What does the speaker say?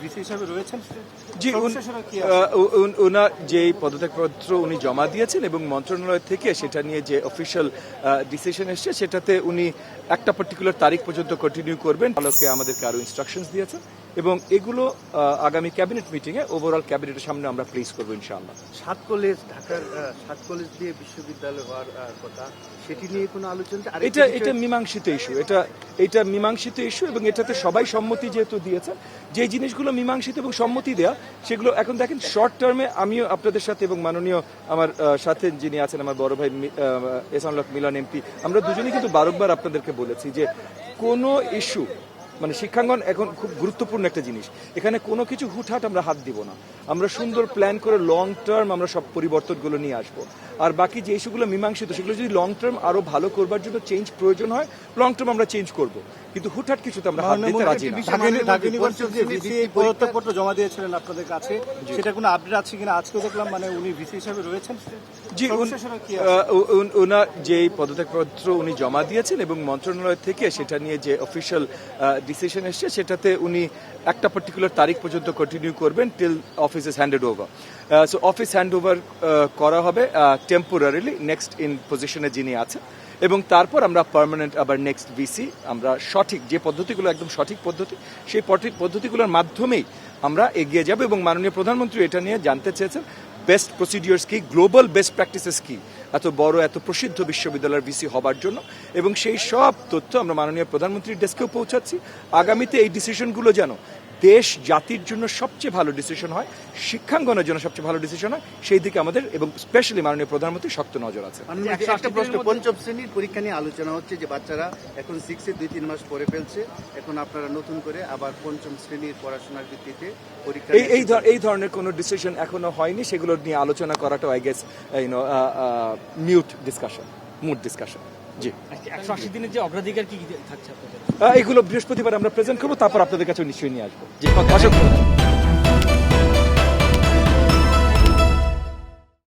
VC হিসাবে রয়েছেন? জি, ওনার যে পদত্যাগপত্র উনি জমা দিয়েছেন এবং মন্ত্রণালয় থেকে সেটা নিয়ে যে অফিসিয়াল ডিসিশন এসছে সেটাতে উনি একটা পার্টিকুলার তারিখ পর্যন্ত কন্টিনিউ করবেন। আলোকে আমাদেরকে আরো ইনস্ট্রাকশনস দিয়েছেন এবং এগুলো আগামী ক্যাবিনেট মিটিংয়ে ওভারঅল ক্যাবিনেটের সামনে আমরা প্লেস করবো ইনশাআল্লাহ। 7 কলেজ ঢাকার 7 কলেজ দিয়ে বিশ্ববিদ্যালয় হওয়ার কথা, সেটি নিয়ে কোনো আলোচনা? এটা মীমাংসিত ইস্যু, এটা মীমাংসিত ইস্যু এবং এটাতে সবাই সম্মতি যেহেতু দিয়েছেন, যে জিনিসগুলো মীমাংসিত এবং সম্মতি দেওয়া সেগুলো এখন দেখেন শর্ট টার্মে আমিও আপনাদের সাথে এবং মাননীয় আমার সাথে যিনি আছেন আমার বড় ভাই এহসানুল হক মিলন এমপি, আমরা দুজনেই কিন্তু বারবার আপনাদেরকে বলেছি যে কোনো ইস্যু মানে শিক্ষাঙ্গন এখন খুব গুরুত্বপূর্ণ একটা জিনিস, এখানে কোনো কিছু হুটহাট আমরা হাত দিব না, আমরা সুন্দর প্ল্যান করে লং টার্ম আমরা সব পরিবর্তনগুলো নিয়ে আসবো। আর বাকি যে ইস্যুগুলো মীমাংসিত সেগুলো যদি লং টার্ম আরো ভালো করবার জন্য চেঞ্জ প্রয়োজন হয়, লং টার্ম আমরা চেঞ্জ করব, কিন্তু হুটহাট কিছুতে আমরা হাত দিতে রাজি না। ঢাকা ইউনিভার্সিটি যে ভিসি পদত্যাগপত্র জমা দিয়েছিলেন আপনাদের কাছে, সেটা কোনো আপডেট আছে কিনা? আজকেও দেখলাম মানে উনি ভিসি হিসাবে রয়েছেন। জি, ওনার যে পদত্যাগপত্র উনি জমা দিয়েছেন এবং মন্ত্রণালয় থেকে সেটা নিয়ে যে অফিসিয়াল ডিসিশন এসছে সেটাতে উনি একটা পার্টিকুলার তারিখ পর্যন্ত কন্টিনিউ করবেন till office is handed over. So office hand over করা হবে টেম্পোরারিলি নেক্সট ইন পজিশনে যিনি আছেন, এবং তারপর আমরা পার্মানেন্ট আবার নেক্সট ভিসি আমরা সঠিক যে পদ্ধতিগুলো একদম সঠিক পদ্ধতি সেই পদ্ধতিগুলোর মাধ্যমেই আমরা এগিয়ে যাব। এবং মাননীয় প্রধানমন্ত্রী এটা নিয়ে জানতে চেয়েছেন বেস্ট প্রসিডিওর্স কি, গ্লোবাল বেস্ট প্র্যাকটিসেস কি এত বড় এত প্রসিদ্ধ বিশ্ববিদ্যালয়ের ভিসি হবার জন্য, এবং সেই সব তথ্য আমরা মাননীয় প্রধানমন্ত্রীর ডেস্কেও পৌঁছাচ্ছি। আগামীতে এই ডিসিশনগুলো যেন দেশ জাতির জন্য সবচেয়ে ভালো ডিসিশন হয়, শিক্ষাঙ্গনের জন্য সবচেয়ে ভালো ডিসিশন হয়, সেই দিকে আমাদের এবং স্পেশালি মাননীয় প্রধানমন্ত্রী শক্ত নজর আছে। একটা প্রশ্ন, পঞ্চম শ্রেণীর পরীক্ষা নিয়ে আলোচনা হচ্ছে যে বাচ্চারা এখন 6-এ 2-3 মাস পরে ফেলছে, এখন আপনারা নতুন করে আবার পঞ্চম শ্রেণীর পড়াশোনার ভিত্তিতে পরীক্ষা এই ধরনের কোনো ডিসিশন এখনো হয়নি, সেগুলো নিয়ে আলোচনা করাটা আই গেস মুড ডিসকাশন। জি, 180 দিনের যে অগ্রাধিকার কি থাকছে আপনাদের? এগুলো বৃহস্পতিবার আমরা প্রেজেন্ট করবো, তারপর আপনাদের কাছে নিশ্চয়ই নিয়ে আসবো। জি, অসংখ্য